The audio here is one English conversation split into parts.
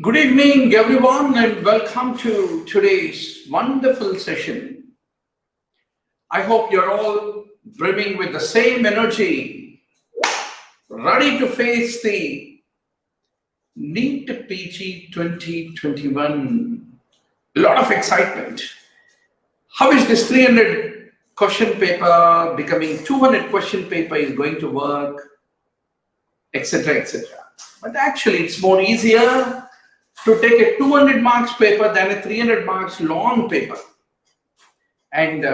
Good evening, everyone, and welcome to today's wonderful session. I hope you're all brimming with the same energy, ready to face the NEET PG 2021. A lot of excitement. How is this 300 question paper becoming 200 question paper is going to work, etc., etc. But actually, it's more easier to take a 200 marks paper than a 300 marks long paper. And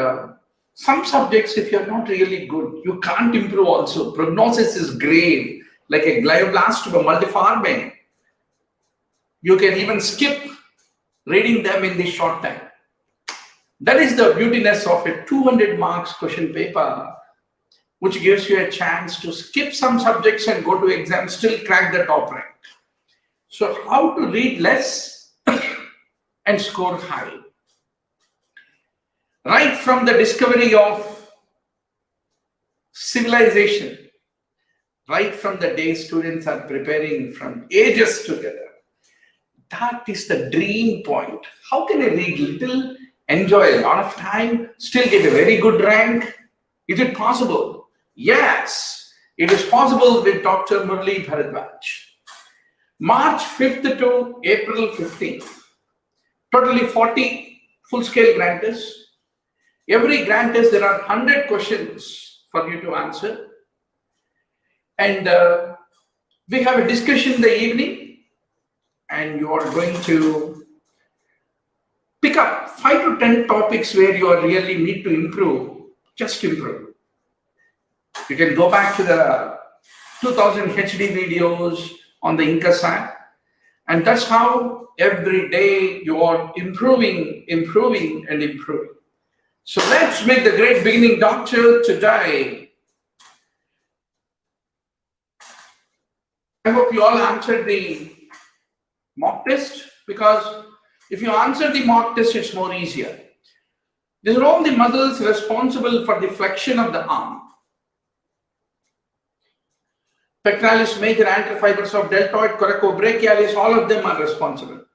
some subjects, if you're not really good, you can't improve also. Prognosis is grave, like a glioblastoma multiforme. You can even skip reading them in this short time. That is the beautiness of a 200 marks question paper, which gives you a chance to skip some subjects and go to exam, still crack the top rank. So how to read less and score high? Right from the discovery of civilization, right from the day students are preparing from ages together, that is the dream point. How can I read little, enjoy a lot of time, still get a very good rank? Is it possible? Yes, it is possible with Dr. Murali Bharadwaz. March 5th to April 15th. Totally 40 full-scale grant tests. Every grant test, there are 100 questions for you to answer. And we have a discussion in the evening, and you are going to pick up 5 to 10 topics where you really need to improve. Just improve. You can go back to the 2000 HD videos on the Incus app, and that's how every day you are improving. So let's make the great beginning, doctor, today. I hope you all answered the mock test, because if you answer the mock test, it's more easier. These are all the muscles responsible for the flexion of the arm. Pectoralis major, anterior fibers of deltoid, coracobrachialis, all of them are responsible.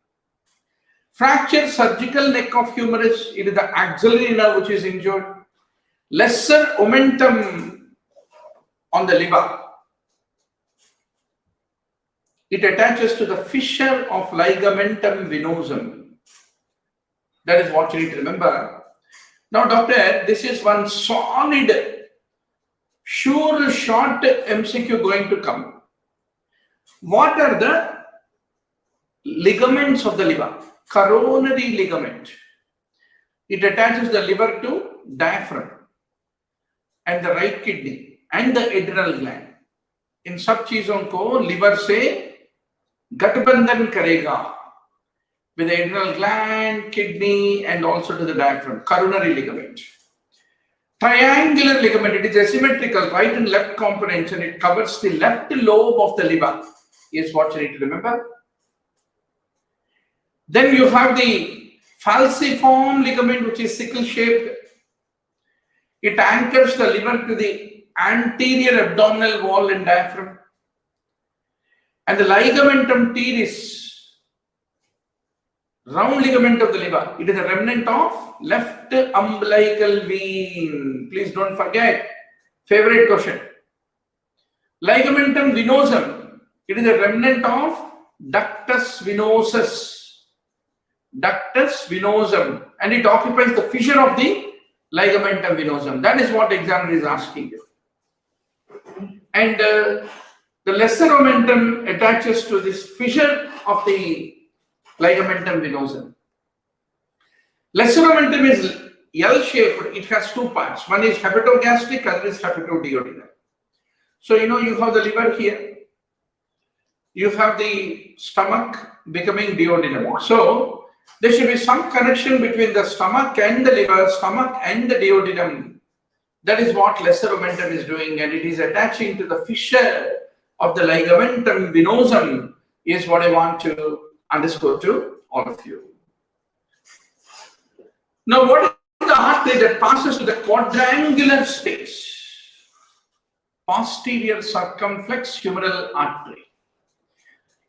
Fracture surgical neck of humerus, it is the axillary nerve which is injured. Lesser omentum on the liver. It attaches to the fissure of ligamentum venosum. That is what you need to remember. Now, doctor, this is one solid, sure short MCQ going to come. What are the ligaments of the liver? Coronary ligament. It attaches the liver to diaphragm and the right kidney and the adrenal gland. In सब चीजों को liver से गठबंधन करेगा with the adrenal gland, kidney, and also to the diaphragm. Coronary ligament. Triangular ligament, it is asymmetrical, right and left components, and it covers the left lobe of the liver, is what you need to remember. Then you have the falciform ligament, which is sickle shaped. It anchors the liver to the anterior abdominal wall and diaphragm. And the ligamentum teres, round ligament of the liver, it is a remnant of left umbilical vein. Please don't forget. Favorite question. Ligamentum venosum, it is a remnant of ductus venosus. Ductus venosum, and it occupies the fissure of the ligamentum venosum. That is what the examiner is asking you. And the lesser omentum attaches to this fissure of the ligamentum venosum. Lesser omentum is L-shaped. It has two parts. One is hepatogastric, other is hepatoduodenal. So you have the liver here. You have the stomach becoming duodenum. So there should be some connection between the stomach and the liver, stomach and the duodenum. That is what lesser omentum is doing, and it is attaching to the fissure of the ligamentum venosum, is what I want to underscore to all of you. Now, what is the artery that passes to the quadrangular space? Posterior circumflex humeral artery.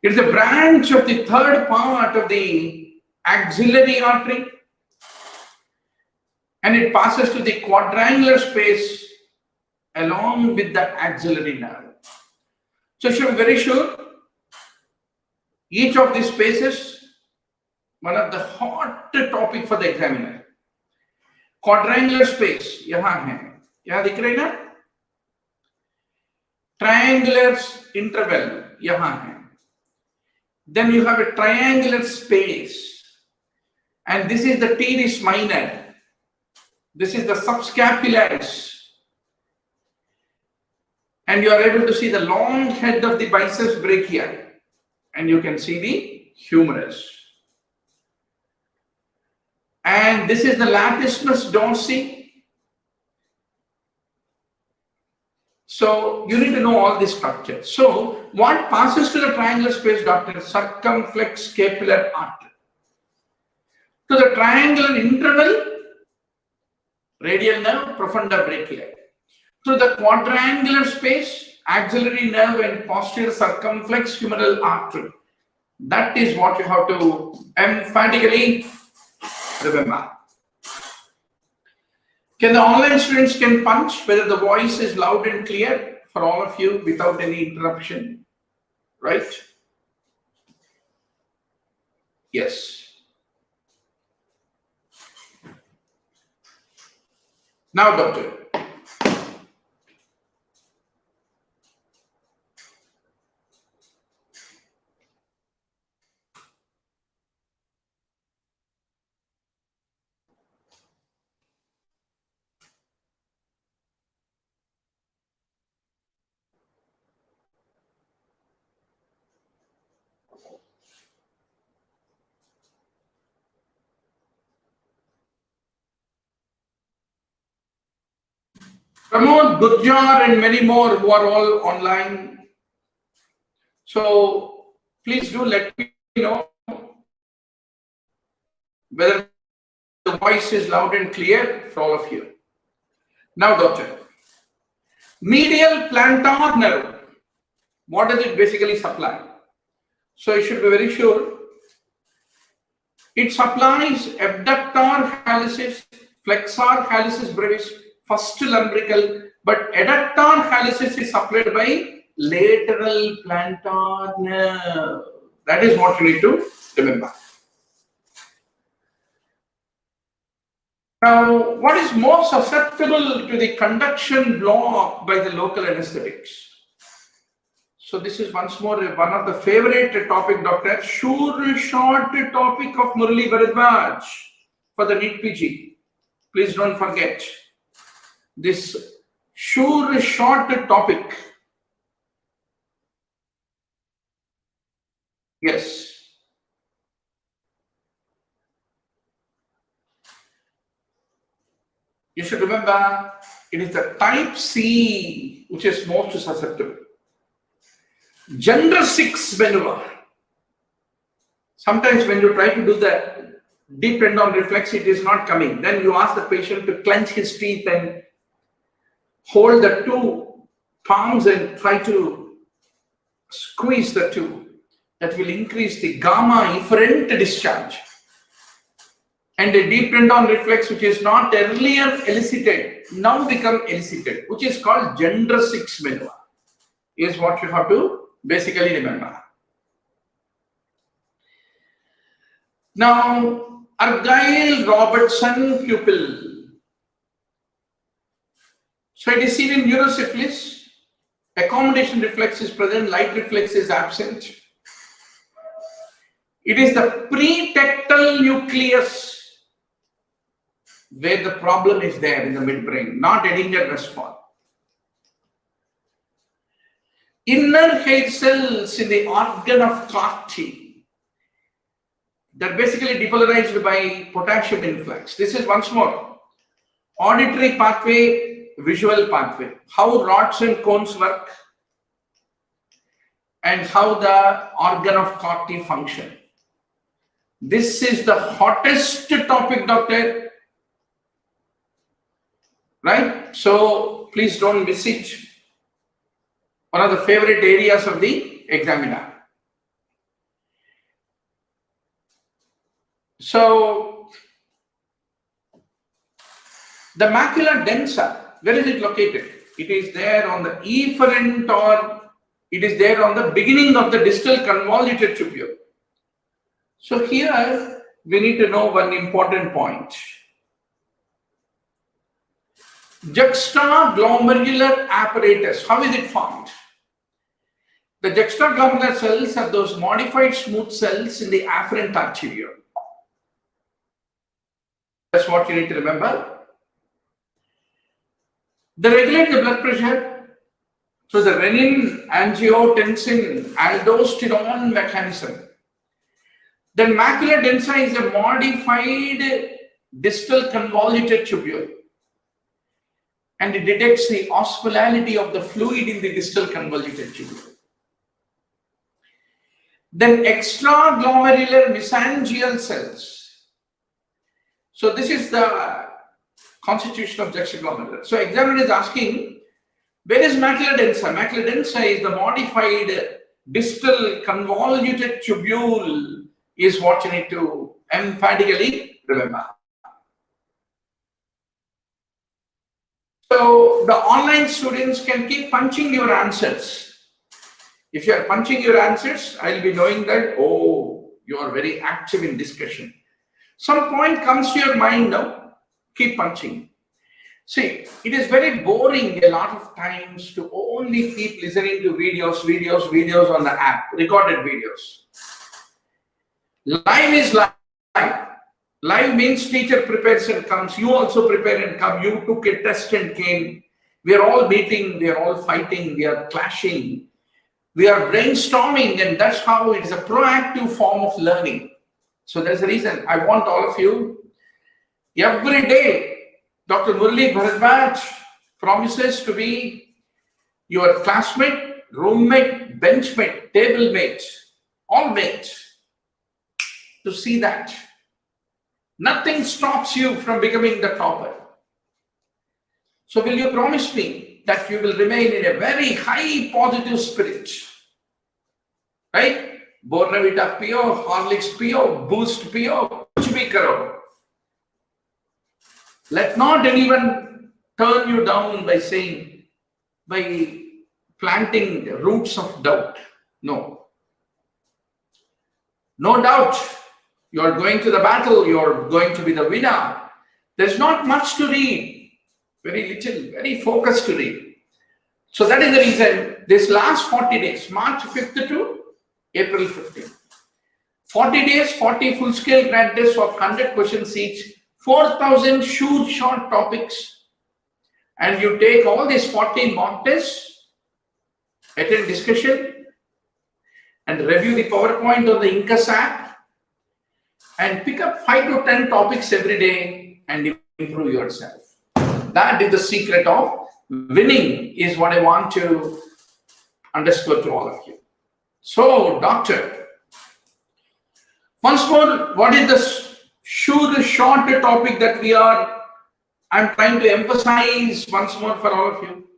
It is a branch of the third part of the axillary artery, and it passes to the quadrangular space along with the axillary nerve. So you should be very sure each of these spaces, one of the hot topic for the examiner. Quadrangular space, यहाँ है, यहाँ दिख रही है ना? Triangular interval, यहाँ है. Then you have a triangular space, and this is the teres minor. This is the subscapularis. And you are able to see the long head of the biceps brachia, and you can see the humerus. And this is the latissimus dorsi. So you need to know all this structure. So what passes to the triangular space, doctor? Circumflex scapular artery. To the triangular interval, radial nerve, profunda brachia. To the quadrangular space, axillary nerve and posterior circumflex humeral artery. That is what you have to emphatically remember. Can the online students can punch whether the voice is loud and clear for all of you without any interruption, right? Yes. Now, doctor. Pramod, Gurjar, and many more who are all online. So please do let me know whether the voice is loud and clear for all of you. Now, doctor, medial plantar nerve, what does it basically supply? So you should be very sure. It supplies abductor hallucis, flexor hallucis brevis, first lumbrical, but adductor hallucis is supplied by lateral plantar nerve. That is what you need to remember. Now, what is more susceptible to the conduction block by the local anesthetics? So this is once more one of the favorite topic, doctor. Sure short topic of Murali Bharadwaz for the NEET PG. Please don't forget this sure short topic. Yes. You should remember it is the type C which is most susceptible. Gender 6 maneuver. Sometimes when you try to do the deep tendon reflex, it is not coming. Then you ask the patient to clench his teeth and hold the two palms and try to squeeze the two. That will increase the gamma efferent discharge. And the deep tendon reflex, which is not earlier elicited, now become elicited, which is called gender 6 maneuver, is what you have to basically remember. Now, Argyll-Robertson pupil. So it is seen in neurosyphilis. Accommodation reflex is present, light reflex is absent. It is the pretectal nucleus where the problem is there in the midbrain, not Edinger-Westphal. Inner hair cells in the organ of Carty, they're basically depolarized by potassium influx. This is once more auditory pathway, visual pathway, how rods and cones work, and how the organ of Carty function. This is the hottest topic, doctor. Right? So please don't miss it. One of the favorite areas of the examiner. So the macula densa, where is it located? It is there on the efferent, or it is there on the beginning of the distal convoluted tubule. So here we need to know one important point. Juxtaglomerular apparatus, how is it formed? The juxtaglomerular cells are those modified smooth cells in the afferent arteriole. That's what you need to remember. They regulate the blood pressure through the renin, angiotensin, aldosterone mechanism. Then macula densa is a modified distal convoluted tubule, and it detects the osmolality of the fluid in the distal convoluted tubule. Then extraglomerular mesangial cells. So this is the constitution of juxtaglomerular. So examiner is asking, where is macula densa? Macula densa is the modified distal convoluted tubule, is what you need to emphatically remember. So the online students can keep punching your answers. If you are punching your answers, I will be knowing that, oh, you are very active in discussion. Some point comes to your mind now, keep punching. See, it is very boring a lot of times to only keep listening to videos on the app, recorded videos. Live is live. Live means teacher prepares and comes. You also prepare and come. You took a test and came. We are all meeting. We are all fighting. We are clashing. We are brainstorming, and that's how it is a proactive form of learning. So there's a reason I want all of you. Every day, Dr. Murali Bharadwaz promises to be your classmate, roommate, benchmate, table mate, all mates. To see that nothing stops you from becoming the topper. So will you promise me that you will remain in a very high positive spirit? Right? Bornavita piyo, Horlicks piyo, Boost piyo, kuch bhi karo. Let not anyone turn you down by saying, by planting roots of doubt. No. No doubt. You are going to the battle, you are going to be the winner. There's not much to read, very little, very focused to read. So that is the reason this last 40 days, March 5th to April 15th. 40 days, 40 full-scale grant tests of 100 questions each, 4,000 short topics, and you take all these 40 mock tests, attend discussion, and review the PowerPoint on the Incus app, and pick up 5 to 10 topics every day and improve yourself. That is the secret of winning, is what I want to underscore to all of you. So, doctor, once more, what is the short topic that I'm trying to emphasize once more for all of you?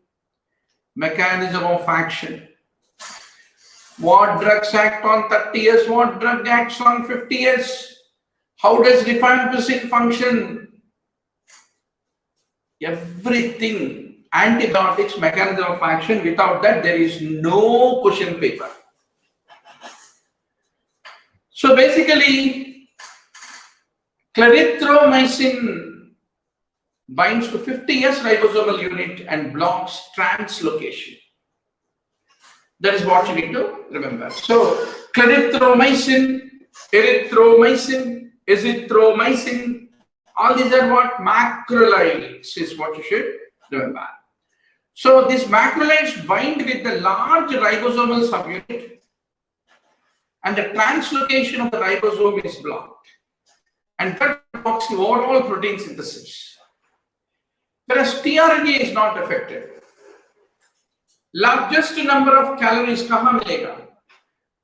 Mechanism of action. What drugs act on 30 years? What drug acts on 50 years? How does rifampicin function? Everything. Antibiotics, mechanism of action. Without that, there is no question paper. So basically, clarithromycin binds to 50S ribosomal unit and blocks translocation. That is what you need to remember. So, clarithromycin, erythromycin, azithromycin, all these are what? Macrolides is what you should remember. So, these macrolides bind with the large ribosomal subunit, and the translocation of the ribosome is blocked. And that blocks the overall protein synthesis. Whereas tRNA is not affected. Largest number of calories kahan milega?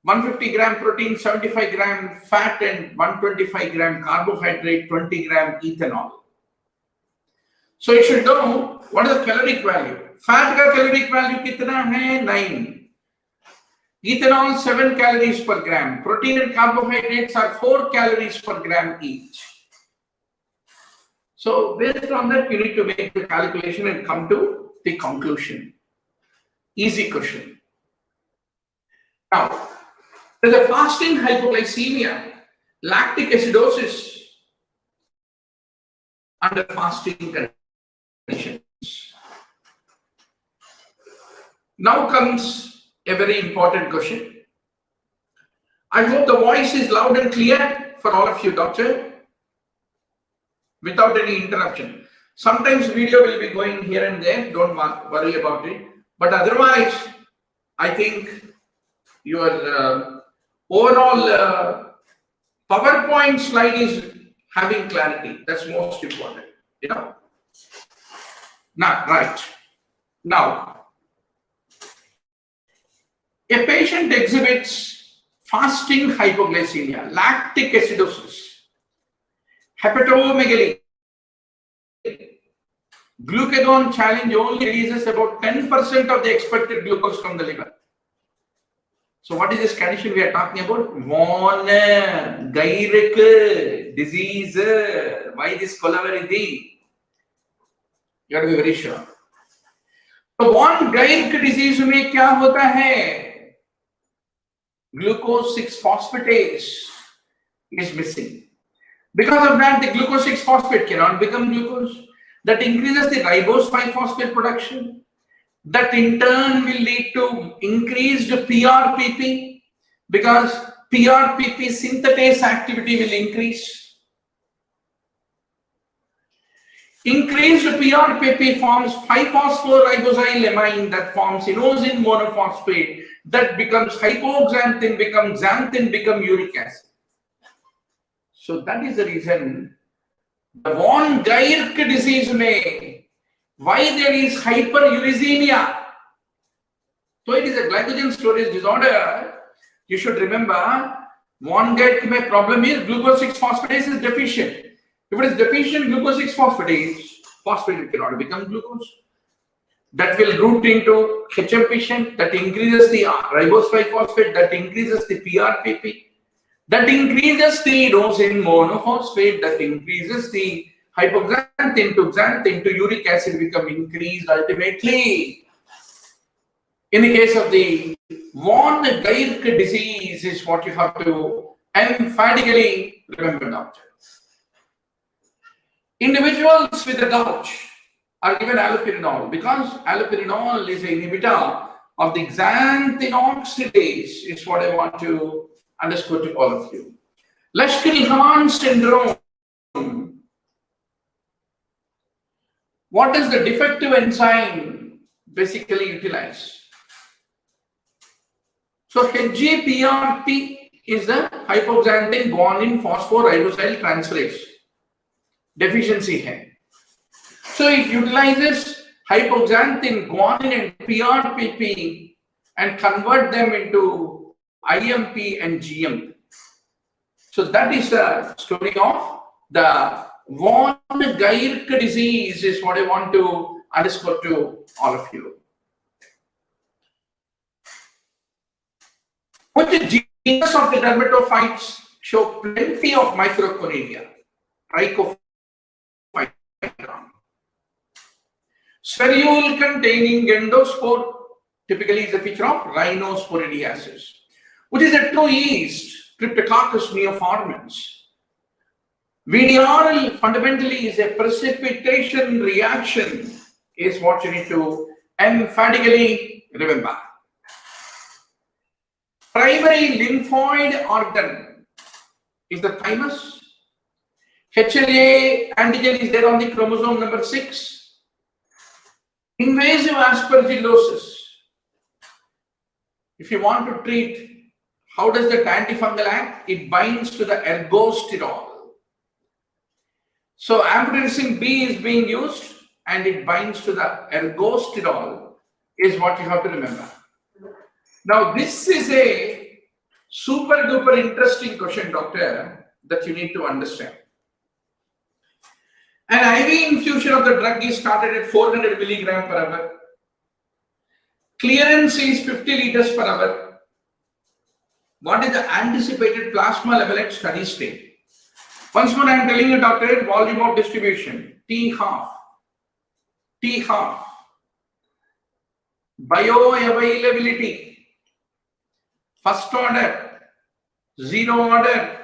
150 gram protein, 75 gram fat, and 125 gram carbohydrate, 20 gram ethanol. So you should know what is the caloric value. Fat ka caloric value kitna hai? 9. Ethanol 7 calories per gram. Protein and carbohydrates are 4 calories per gram each. So based on that, you need to make the calculation and come to the conclusion. Easy question. Now, there's a fasting hypoglycemia, lactic acidosis under fasting conditions. Now comes a very important question. I hope the voice is loud and clear for all of you, doctor, without any interruption. Sometimes video will be going here and there, don't worry about it. But otherwise, I think your overall PowerPoint slide is having clarity. That's most important, you know. Now, right. Now, a patient exhibits fasting hypoglycemia, lactic acidosis, hepatomegaly. Glucagon challenge only releases about 10% of the expected glucose from the liver. So what is this condition we are talking about? Von Geyrke disease. Why this colavarity? You have to be very sure. So von Geyrke disease में क्या होता है? Glucose 6-phosphatase is missing. Because of that, the glucose 6-phosphate cannot become glucose. That increases the ribose 5-phosphate production. That in turn will lead to increased PRPP because PRPP synthetase activity will increase. Increased PRPP forms 5-phosphoribosylamine that forms inosine monophosphate that becomes hypoxanthine, becomes xanthine, becomes uric acid. So that is the reason the von Geyrke disease may, why there is hyperuricemia. So it is a glycogen storage disorder. You should remember von Geyrke may problem is glucose 6-phosphatase is deficient. If it is deficient glucose 6-phosphatase, phosphate cannot become glucose. That will root into Hepatitis, that increases the ribose 5-phosphate, that increases the PRPP. That increases the inosine monophosphate, that increases the hypoxanthine to xanthine to uric acid become increased ultimately. In the case of the von Geyrke disease is what you have to emphatically remember, doctor. Individuals with the gout are given allopurinol because allopurinol is an inhibitor of the xanthine oxidase is what I want to underscore to all of you. Lesch-Nyhan syndrome. What does the defective enzyme basically utilize? So HGPRT is the hypoxanthine guanine phosphoribosyl transferase. Deficiency hai. So it utilizes hypoxanthine guanine and PRPP and convert them into IMP and GMP. So that is the story of the von Geyrke disease is what I want to underscore to all of you. But the genus of the dermatophytes show plenty of microcoria, Trichophyton, spherule containing endospore typically is a feature of Rhinosporidiosis, which is a true yeast, Cryptococcus neoformans. VDRL fundamentally is a precipitation reaction, is what you need to emphatically remember. Primary lymphoid organ is the thymus. HLA antigen is there on the chromosome number 6. Invasive aspergillosis. If you want to treat, how does that antifungal act? It binds to the ergosterol. So amphotericin B is being used and it binds to the ergosterol is what you have to remember. Now this is a super duper interesting question, doctor, that you need to understand. An IV infusion of the drug is started at 400 milligram per hour. Clearance is 50 liters per hour. What is the anticipated plasma level at steady state? Once more I am telling you, doctor, volume of distribution, T half. Bioavailability, first order, zero order,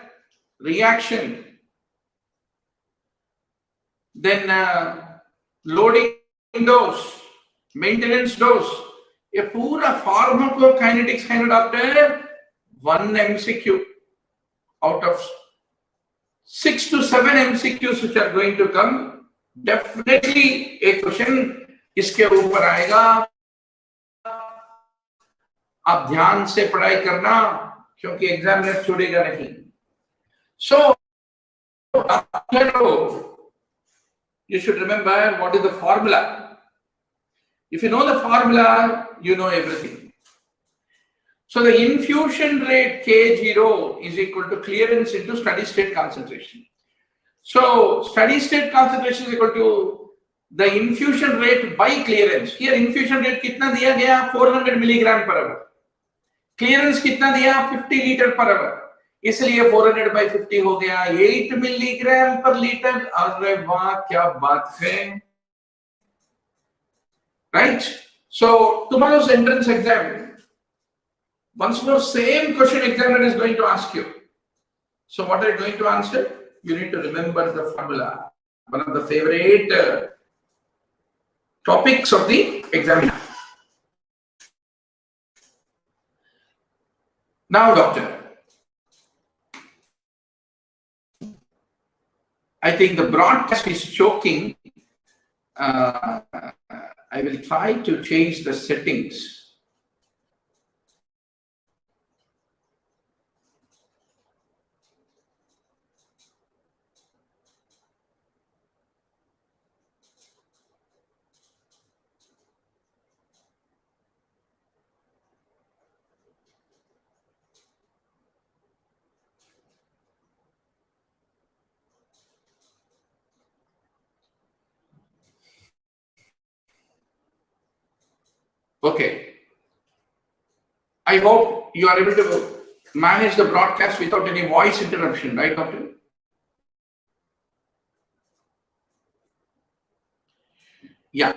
reaction, then loading dose, maintenance dose, a pura pharmacokinetics kind of doctor, one MCQ out of 6 to 7 MCQs which are going to come, definitely a question इसके ऊपर आएगा. आप ध्यान से पढ़ाई करना क्योंकि examiner छोड़ेगा नहीं. So, you should remember what is the formula. If you know the formula, you know everything. So the infusion rate K0 is equal to clearance into steady state concentration. So steady state concentration is equal to the infusion rate by clearance. Here infusion rate कितना दिया गया? 400 milligram per hour. Clearance कितना दिया? 50 liter per hour. इसलिए 400 by 50 हो गया 8 milligram per liter. अरे वाह क्या बात है. Right? So tomorrow's entrance exam, once more same question examiner is going to ask you. So what are you going to answer? You need to remember the formula. One of the favorite topics of the examiner. Now, doctor, I think the broadcast is choking. I will try to change the settings. Okay. I hope you are able to manage the broadcast without any voice interruption, right, doctor? Yeah.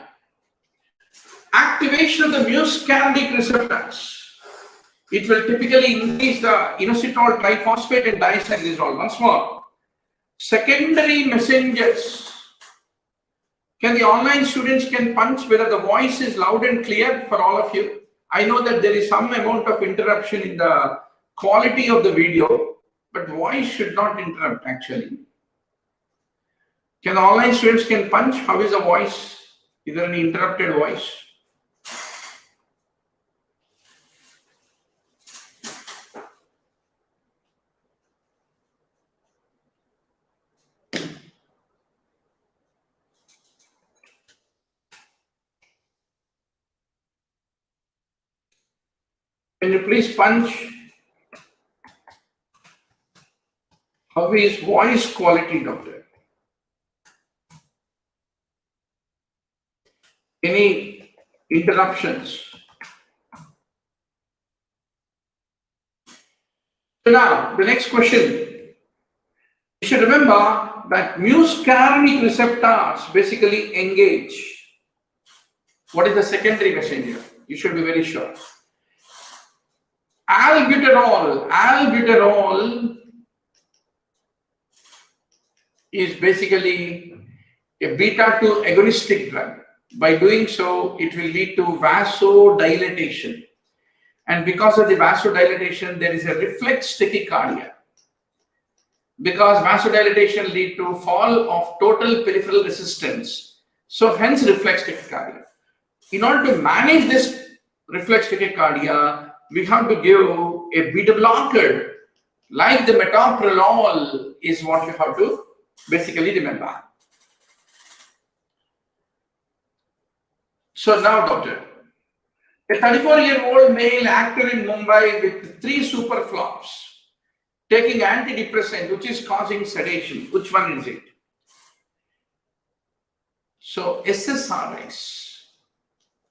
Activation of the muscarinic receptors. It will typically increase the inositol triphosphate and diacylglycerol. Once more, secondary messengers. Can the online students can punch whether the voice is loud and clear for all of you? I know that there is some amount of interruption in the quality of the video, but voice should not interrupt actually. Can the online students can punch? How is the voice? Is there any interrupted voice? Can you please punch? How is voice quality, doctor? Any interruptions? So now, the next question. You should remember that muscarinic receptors basically engage. What is the secondary messenger? You should be very sure. Albuterol is basically a beta-2 agonistic drug. By doing so, it will lead to vasodilatation. And because of the vasodilatation, there is a reflex tachycardia. Because vasodilatation leads to fall of total peripheral resistance. So hence reflex tachycardia. In order to manage this reflex tachycardia, we have to give a beta blocker, like the metoprolol is what you have to basically remember. So now, doctor, a 34-year-old male actor in Mumbai with 3 super flops, taking antidepressant, which is causing sedation. Which one is it? So SSRIs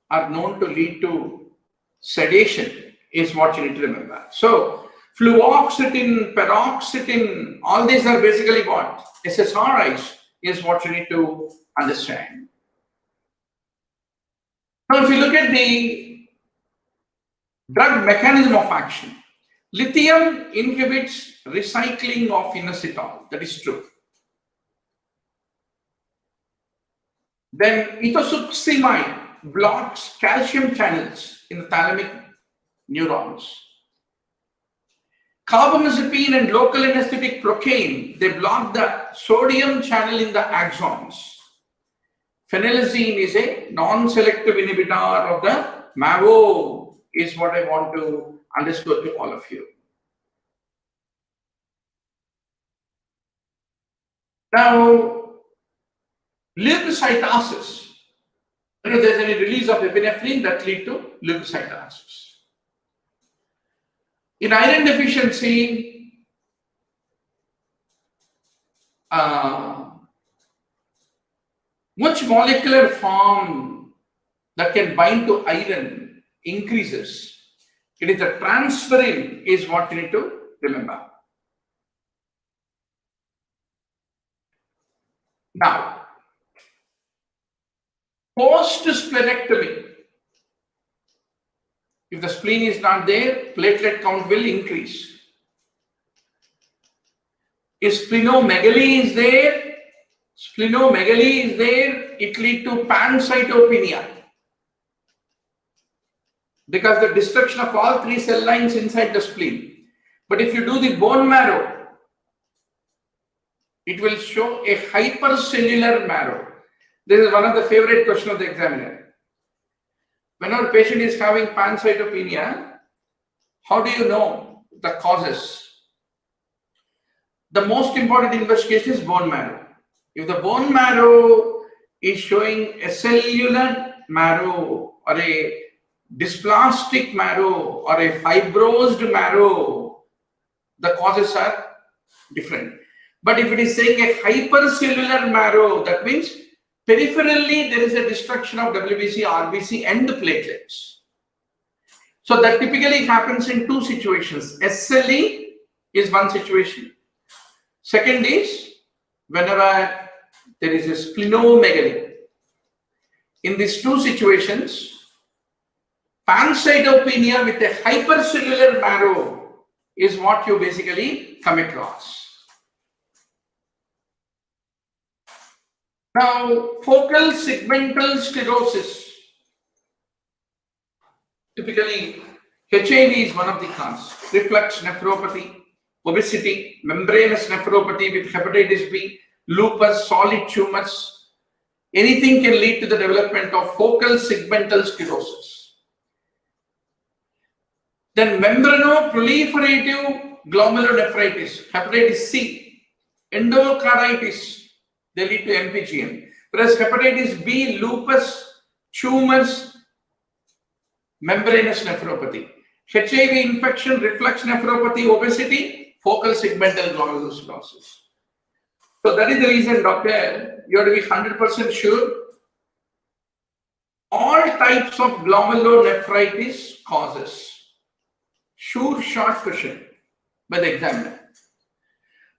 are known to lead to sedation, is what you need to remember. So Fluoxetine, paroxetine, all these are basically what? SSRIs is what you need to understand. Now, if you look at the drug mechanism of action, lithium inhibits recycling of inositol. That is true. Then ethosuximide blocks calcium channels in the thalamic neurons. Carbamazepine and local anesthetic procaine, they block the sodium channel in the axons. Phenelazine is a non-selective inhibitor of the MAVO, is what I want to underscore to all of you. Now, leukocytosis. If there's any release of epinephrine that lead to leukocytosis. In iron deficiency, which molecular form that can bind to iron increases? It is the transferrin is what you need to remember. Now, post-splenectomy, if the spleen is not there, platelet count will increase. If splenomegaly is there, it leads to pancytopenia because the destruction of all three cell lines inside the spleen. But if you do the bone marrow, it will show a hypercellular marrow. This is one of the favorite questions of the examiner. When our patient is having pancytopenia, how do you know the causes? The most important investigation is bone marrow. If the bone marrow is showing a cellular marrow or a dysplastic marrow or a fibrosed marrow, the causes are different. But if it is saying a hypercellular marrow, that means peripherally there is a destruction of WBC, RBC and the platelets. So that typically happens in two situations. SLE is one situation. Second is whenever there is a splenomegaly. In these two situations, pancytopenia with a hypercellular marrow is what you basically come across. Now, focal segmental sclerosis. Typically, HIV is one of the causes. Reflux nephropathy, obesity, membranous nephropathy with hepatitis B, lupus, solid tumors. Anything can lead to the development of focal segmental sclerosis. Then membranoproliferative glomerulonephritis, hepatitis C, endocarditis, they lead to MPGM. Whereas hepatitis B, lupus, tumors, membranous nephropathy. HIV infection, reflux nephropathy, obesity, focal segmental glomerulosclerosis. So that is the reason, doctor, you have to be 100% sure. All types of glomerulonephritis causes. Sure short question by the examiner.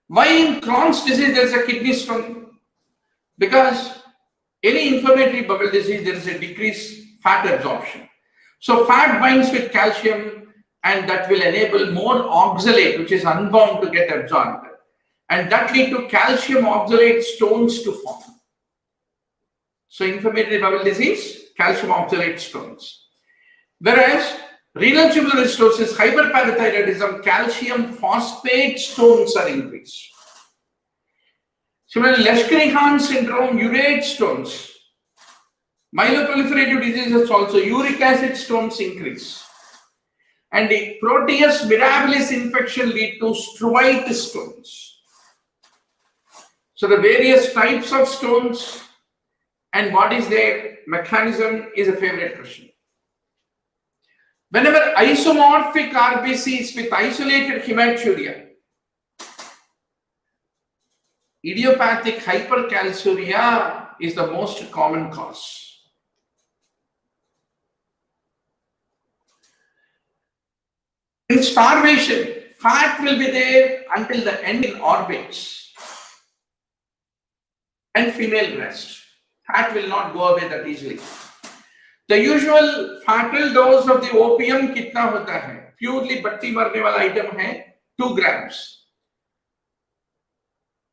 Why in Crohn's disease there is a kidney stone? Because any inflammatory bowel disease, there is a decreased fat absorption. So fat binds with calcium and that will enable more oxalate, which is unbound, to get absorbed. And that lead to calcium oxalate stones to form. So inflammatory bowel disease, calcium oxalate stones. Whereas renal tubular stenosis, hyperparathyroidism, calcium phosphate stones are increased. Similarly, Lesch-Nyhan syndrome, urate stones. Myeloproliferative diseases also, uric acid stones increase. And the Proteus mirabilis infection lead to struvite stones. So the various types of stones and what is their mechanism is a favorite question. Whenever isomorphic RBCs with isolated hematuria, idiopathic hypercalciuria is the most common cause. In starvation, Fat will be there until the end in orbits and female breast. Fat will not go away that easily. The usual fatal dose of the opium कितना होता है? Purely बत्ती मरने वाला item है 2 grams.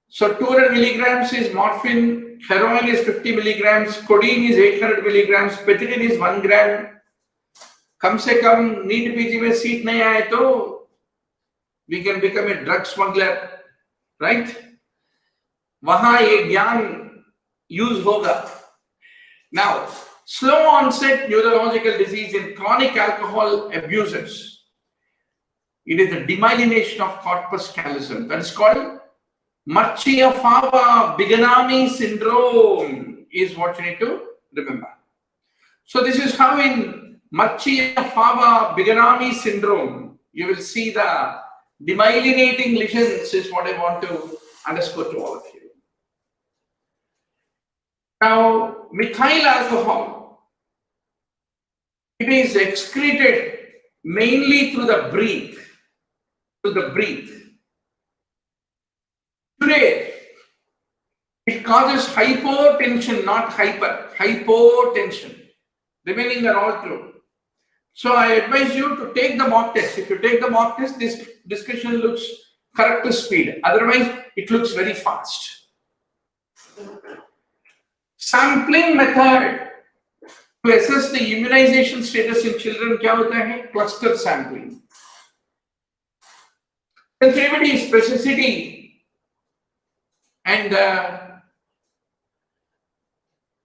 So 200 milligrams is morphine, heroin is 50 milligrams, codeine is 800 milligrams, pethidine is 1 gram. कम से कम NEET PG में seat नहीं आए तो we can become a drug smuggler, right? वहां ये ज्ञान use होगा. Now, slow onset neurological disease in chronic alcohol abusers. It is the demyelination of corpus callosum. That is called Murali-Bharadwaz syndrome is what you need to remember. So this is how in Murali-Bharadwaz syndrome, you will see the demyelinating lesions is what I want to underscore to all of you. Now, methyl alcohol, it is excreted mainly through the breath. Today, it causes hypotension, not hypotension. Remaining are all true. So I advise you to take the mock test. If you take the mock test, this discussion looks correct to speed. Otherwise, it looks very fast. Sampling method to assess the immunization status in children क्या होता है? Cluster sampling. Sensitivity, specificity, and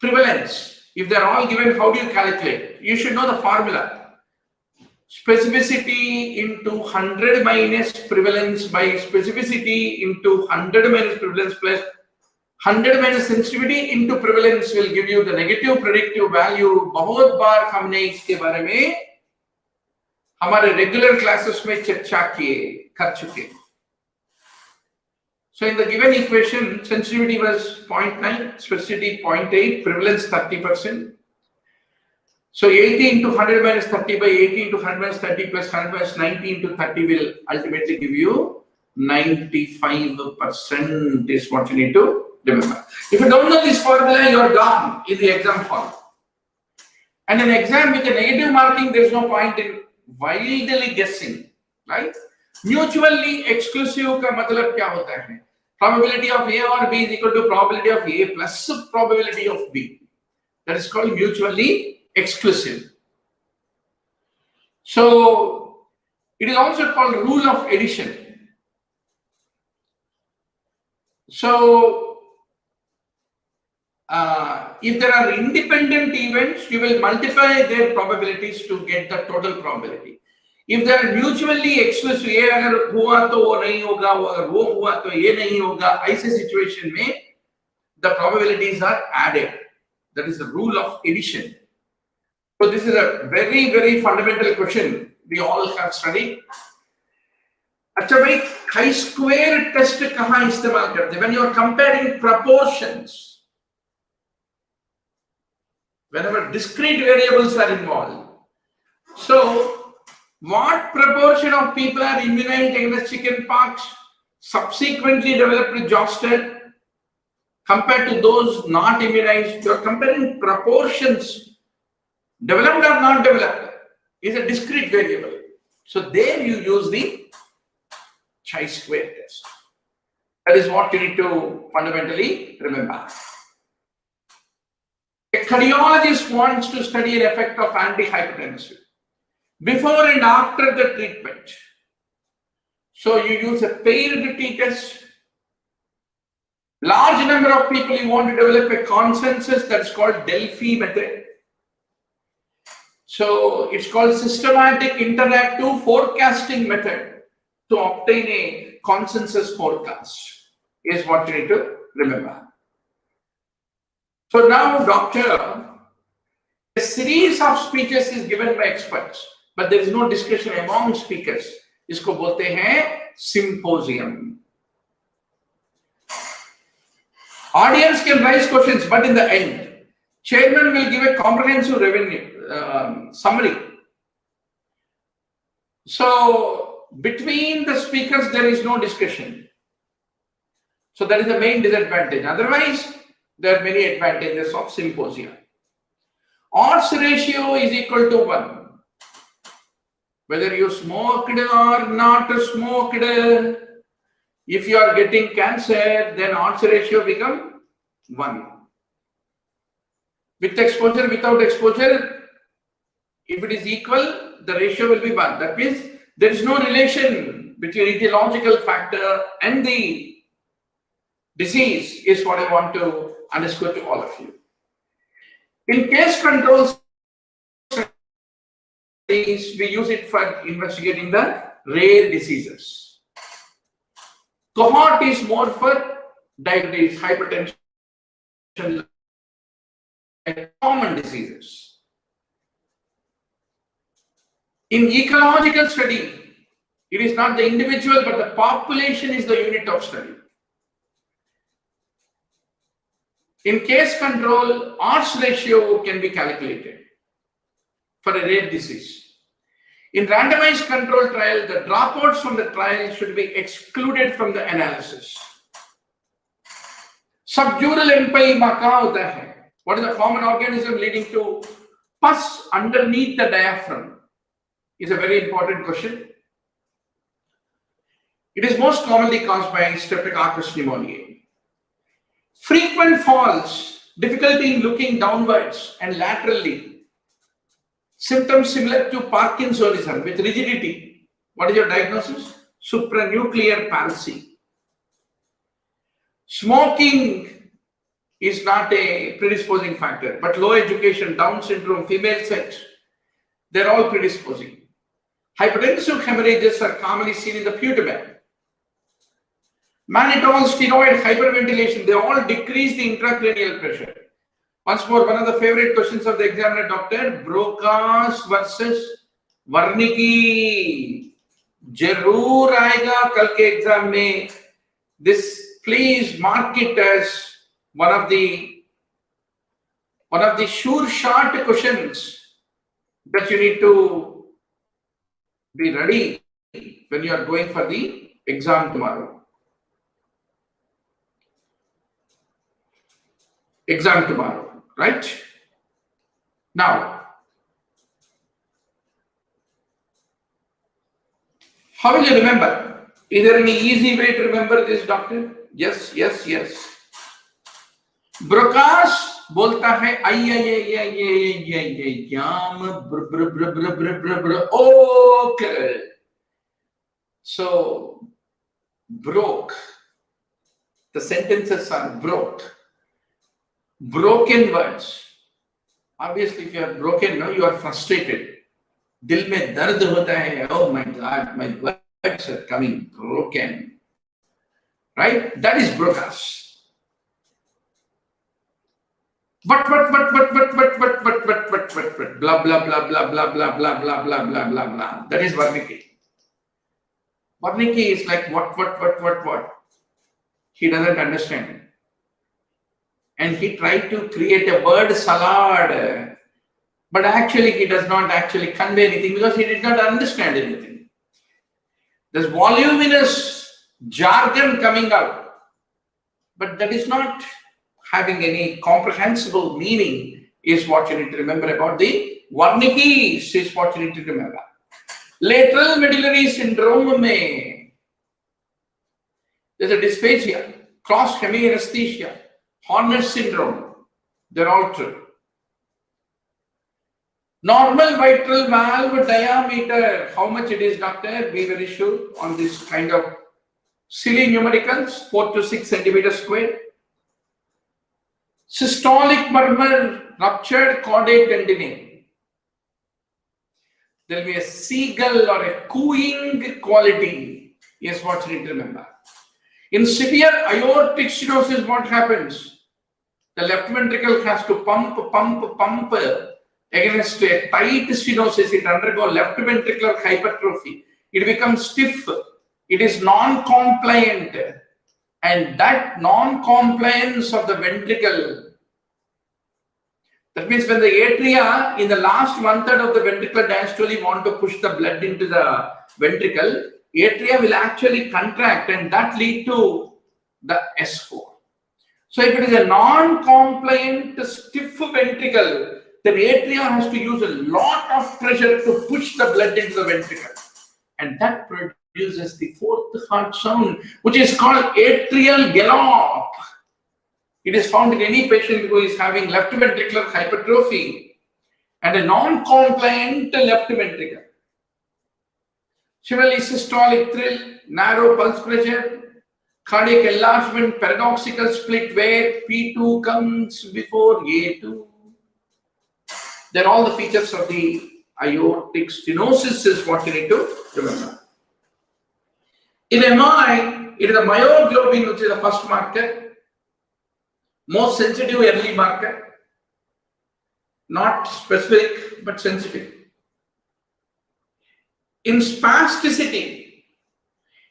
prevalence. If they are all given, how do you calculate? You should know the formula. Specificity into 100 minus prevalence by specificity into 100 minus prevalence plus 100 minus sensitivity into prevalence will give you the negative predictive value. बहुत बार हमने इसके बारे में हमारे regular classes में चर्चा कर चुके. So in the given equation, sensitivity was 0.9, specificity 0.8, prevalence 30%. So 80 into 100 minus 30 by 80 into 100 minus 30 plus 100 minus 90 into 30 will ultimately give you 95% is what you need to remember. If you don't know this formula, you are gone in the exam hall. And an exam with a negative marking, there is no point in wildly guessing, right? Mutually exclusive का मतलब क्या होता है? Probability of A or B is equal to probability of A plus probability of B. That is called mutually exclusive. So it is also called rule of addition. So if there are independent events, you will multiply their probabilities to get the total probability. If they are mutually exclusive, ये अगर हुआ तो वो नहीं होगा, अगर वो हुआ तो ये नहीं होगा, ऐसे situation में the probabilities are added. That is the rule of addition. So this is a very, very fundamental question we all have studied. अच्छा भाई, chi-square test कहाँ इस्तेमाल करते हैं? When you are comparing proportions, whenever discrete variables are involved. So what proportion of people are immunized against chickenpox, subsequently developed with zoster, compared to those not immunized? You are comparing proportions, developed or not developed, is a discrete variable. So there you use the chi-square test. That is what you need to fundamentally remember. A cardiologist wants to study an effect of antihypertensive before and after the treatment. So you use a paired t-test. Large number of people, you want to develop a consensus, that's called Delphi method. So it's called systematic interactive forecasting method to obtain a consensus forecast is what you need to remember. So now, doctor, a series of speeches is given by experts, but there is no discussion among speakers. इसको बोलते हैं symposium. Audience can raise questions, but in the end, chairman will give a comprehensive summary. So between the speakers there is no discussion. So that is the main disadvantage. Otherwise, there are many advantages of symposia. Odds ratio is equal to 1. Whether you smoked or not smoked, if you are getting cancer, then odds ratio become 1. With exposure, without exposure, if it is equal, the ratio will be 1. That means there is no relation between etiological factor and the disease is what I want to underscore to all of you. In case control studies, we use it for investigating the rare diseases. Cohort is more for diabetes, hypertension, common diseases. In ecological study, it is not the individual, but the population is the unit of study. In case control, odds ratio can be calculated for a rare disease. In randomized control trial, the dropouts from the trial should be excluded from the analysis. Subdural empy maka hota hai. What is the common organism leading to pus underneath the diaphragm? Is a very important question. It is most commonly caused by Streptococcus pneumoniae. Frequent falls, difficulty in looking downwards and laterally. Symptoms similar to Parkinsonism with rigidity. What is your diagnosis? Supranuclear palsy. Smoking is not a predisposing factor, but low education, Down syndrome, female sex, they're all predisposing. Hypertensive hemorrhages are commonly seen in the putamen. Mannitol, steroid, hyperventilation, they all decrease the intracranial pressure. Once more, one of the favorite questions of the examiner, Dr. Broca's versus Wernicke. Jarur aayega kal ke exam mein. This, please mark it as one of the sure shot questions that you need to be ready when you are going for the exam tomorrow. Exam tomorrow, right? Now, how will you remember? Is there any easy way to remember this, doctor? Yes, yes, yes. Broca's बोलता है okay. So broke, the sentences are broke, broken words. Obviously if you are broken, no, you are frustrated. Dil mein dard hota hai. Oh my God, my words are coming broken, right? That is Broca's. But blah blah blah blah blah blah blah blah blah blah. That is Wernicke. Wernicke is like what? He doesn't understand. And he tried to create a word salad, but actually he does not actually convey anything because he did not understand anything. There's voluminous jargon coming out, but that is not having any comprehensible meaning is what you need to remember about the Wernicke is what you need to remember. Lateral medullary syndrome mein there's a dysphagia, cross hemianesthesia, Horner syndrome, they're all true. Normal mitral valve diameter, how much it is, doctor? Be very sure on this kind of silly numericals, 4 to 6 centimeters square. Systolic murmur, ruptured caudate tendinae. There will be a seagull or a cooing quality, is what you need to remember. In severe aortic stenosis, what happens? The left ventricle has to pump against a tight stenosis. It undergoes left ventricular hypertrophy. It becomes stiff. It is non-compliant. And that non-compliance of the ventricle, that means when the atria in the last 1/3 of the ventricular diastole want to push the blood into the ventricle, atria will actually contract and that lead to the S4. So if it is a non-compliant stiff ventricle, then atria has to use a lot of pressure to push the blood into the ventricle. And that produces the fourth heart sound, which is called atrial gallop. It is found in any patient who is having left ventricular hypertrophy and a non-compliant left ventricle. Similarly, systolic thrill, narrow pulse pressure, cardiac enlargement, paradoxical split where P2 comes before A2. They're all the features of the aortic stenosis is what you need to remember. In MI, it is the myoglobin which is the first marker, most sensitive early marker, not specific but sensitive. In spasticity,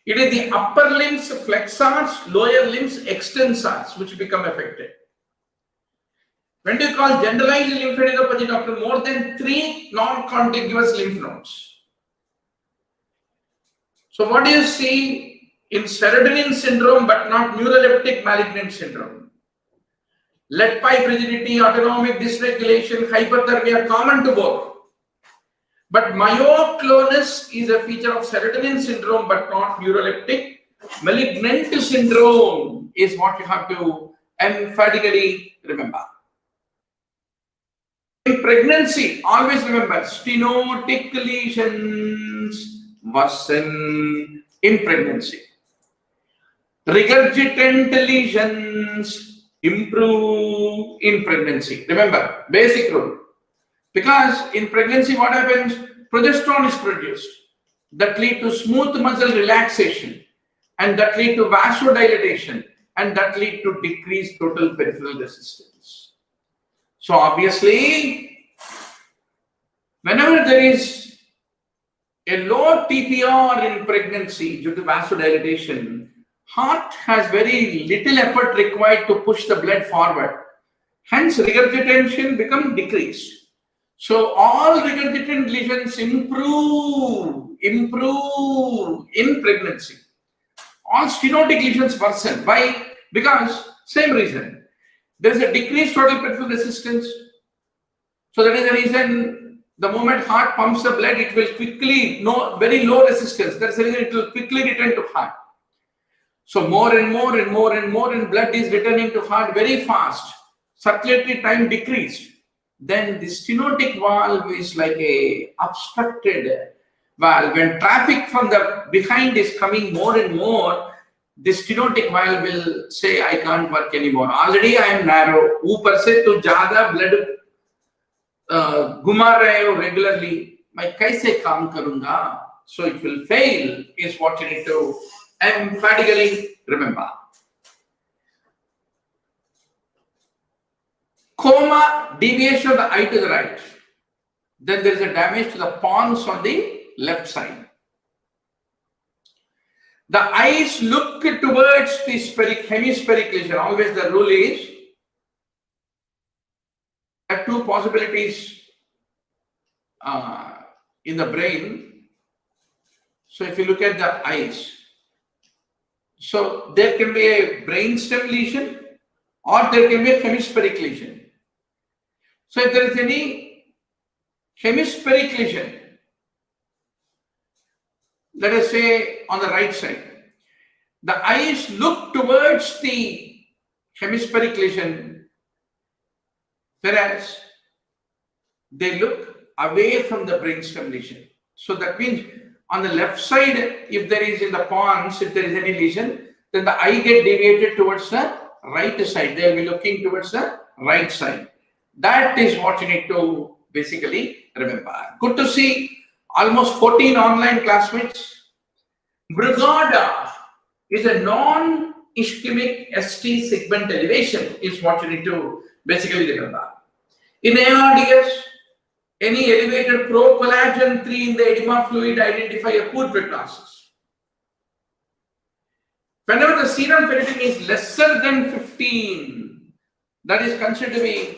it is the upper limbs flexors, lower limbs extensors which become affected. When do you call generalized lymphadenopathy, doctor? More than 3 non-contiguous lymph nodes. So what do you see in serotonin syndrome but not neuroleptic malignant syndrome? Lead pipe rigidity, autonomic dysregulation, hyperthermia common to both. But myoclonus is a feature of serotonin syndrome but not neuroleptic. Malignant syndrome is what you have to emphatically remember. In pregnancy, always remember, stenotic lesions worsen in pregnancy. Regurgitant lesions improve in pregnancy. Remember, basic rule. Because in pregnancy, what happens? Progesterone is produced that lead to smooth muscle relaxation and that lead to vasodilation and that lead to decreased total peripheral resistance. So obviously, whenever there is a low TPR in pregnancy due to vasodilation, heart has very little effort required to push the blood forward. Hence, regurgitation becomes decreased. So all regurgitant lesions improve in pregnancy. All stenotic lesions worsen. Why? Because same reason. There is a decreased total peripheral resistance. So that is the reason the moment heart pumps the blood, it will quickly, very low resistance. That's the reason it will quickly return to heart. So more and more and blood is returning to heart very fast. Circulatory time decreased. Then the stenotic valve is like a obstructed valve. When traffic from the behind is coming more and more, the stenotic valve will say, I can't work anymore. Already I am narrow. ऊपर से तो ज़्यादा blood घुमा रहे हो regularly. मैं कैसे काम करूँगा? So it will fail is what you need to emphatically remember. Coma, deviation of the eye to the right. Then there is a damage to the pons on the left side. The eyes look towards the hemispheric lesion. Always the rule is there are 2 possibilities in the brain. So if you look at the eyes, so there can be a brainstem lesion or there can be a hemispheric lesion. So if there is any hemispheric lesion, let us say on the right side, the eyes look towards the hemispheric lesion, whereas they look away from the brainstem lesion. So that means on the left side, if there is in the pons, if there is any lesion, then the eye get deviated towards the right side. They will be looking towards the right side. That is what you need to basically remember. Good to see almost 14 online classmates. Brugada is a non-ischemic ST segment elevation is what you need to basically remember. In ARDS, any elevated procollagen 3 in the edema fluid identify a poor prognosis. Whenever the serum ferritin is lesser than 15, that is considered to be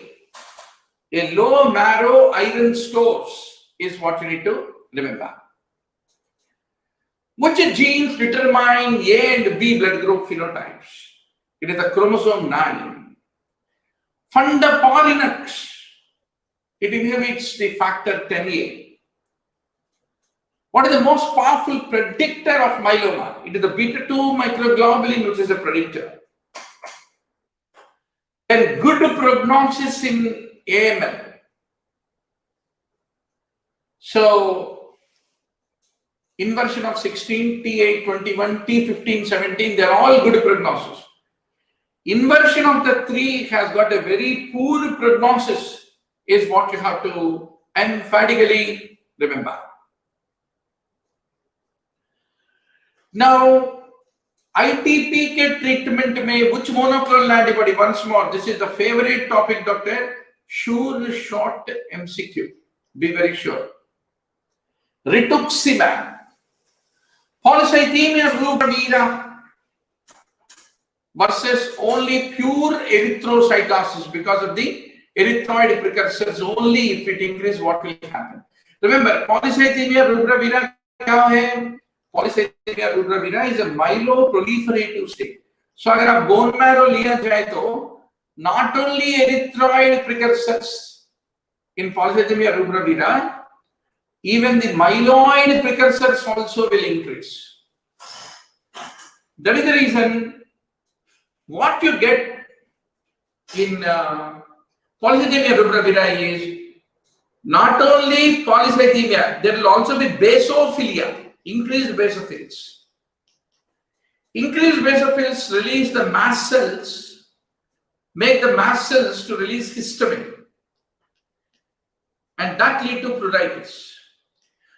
a low marrow iron stores is what you need to remember. Which genes determine A and B blood group phenotypes? It is the chromosome 9. Fundaporinux. It inhibits the factor 10A. What is the most powerful predictor of myeloma? It is the beta-2 microglobulin, which is a predictor. Then good prognosis in AML. So, inversion of 16, T8, 21, T15, 17, they are all good prognosis. Inversion of the 3 has got a very poor prognosis, is what you have to emphatically remember. Now, ITPK treatment may which monoclonal antibody? Once more, this is the favorite topic, doctor. Sure short MCQ. Be very sure. Rituximab. Polycythemia rubra versus only pure erythrocytosis because of the erythroid precursors. Only if it increases, what will happen? Remember, polycythemia rubra kya hai? Polycythemia rubra is a myeloproliferative state. So, if you bone marrow liya jaye to not only erythroid precursors in polycythemia rubra, even the myeloid precursors also will increase. That is the reason what you get in polycythemia rubra is not only polycythemia, there will also be basophilia. Increased basophils. Increased basophils release the mast cells, make the mast cells to release histamine, and that lead to pruritus.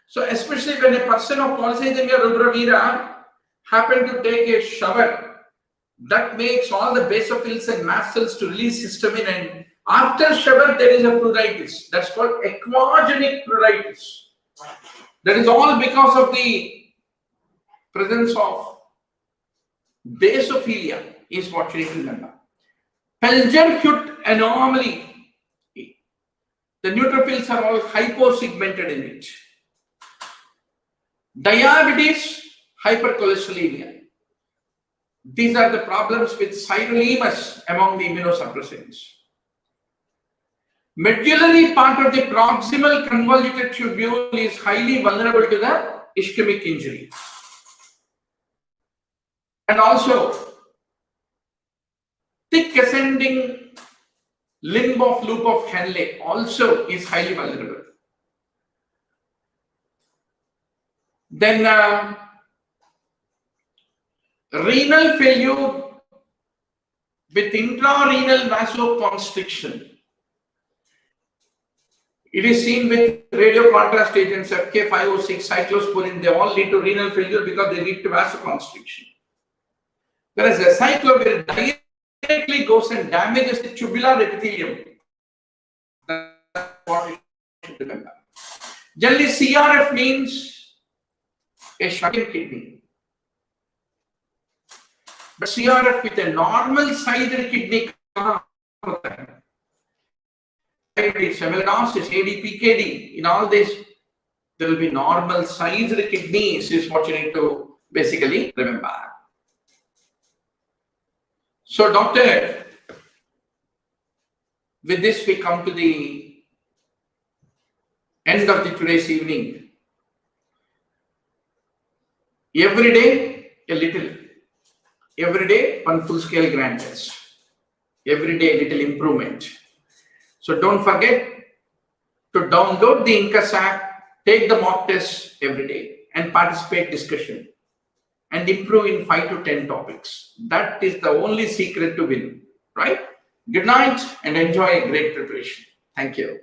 So, especially when a person of polycythemia rubra happen to take a shower, that makes all the basophils and mast cells to release histamine, and after shower there is a pruritus. That's called aquagenic pruritus. That is all because of the presence of basophilia, is what you need to remember. Pelger-Hutt anomaly. The neutrophils are all hyposegmented in it. Diabetes, hypercholesterolemia. These are the problems with sirolimus among the immunosuppressants. Medullary part of the proximal convoluted tubule is highly vulnerable to the ischemic injury. And also, thick ascending limb of loop of Henle also is highly vulnerable. Then renal failure with intrarenal vasoconstriction. It is seen with radio contrast agents, FK506, cyclosporin, they all lead to renal failure because they lead to vasoconstriction. Whereas acyclovir directly goes and damages the tubular epithelium. That's what you should remember. Generally, CRF means a shrunken kidney. But CRF with a normal sized kidney, seminosis, ADPKD, in all this, there will be normal sized kidneys, is what you need to basically remember. So, doctor, with this we come to the end of today's evening. Every day, a little. Every day, one full scale grand test. Every day, a little improvement. So don't forget to download the Incus app, take the mock test every day and participate discussion and improve in 5 to 10 topics. That is the only secret to win, right? Good night and enjoy a great preparation. Thank you.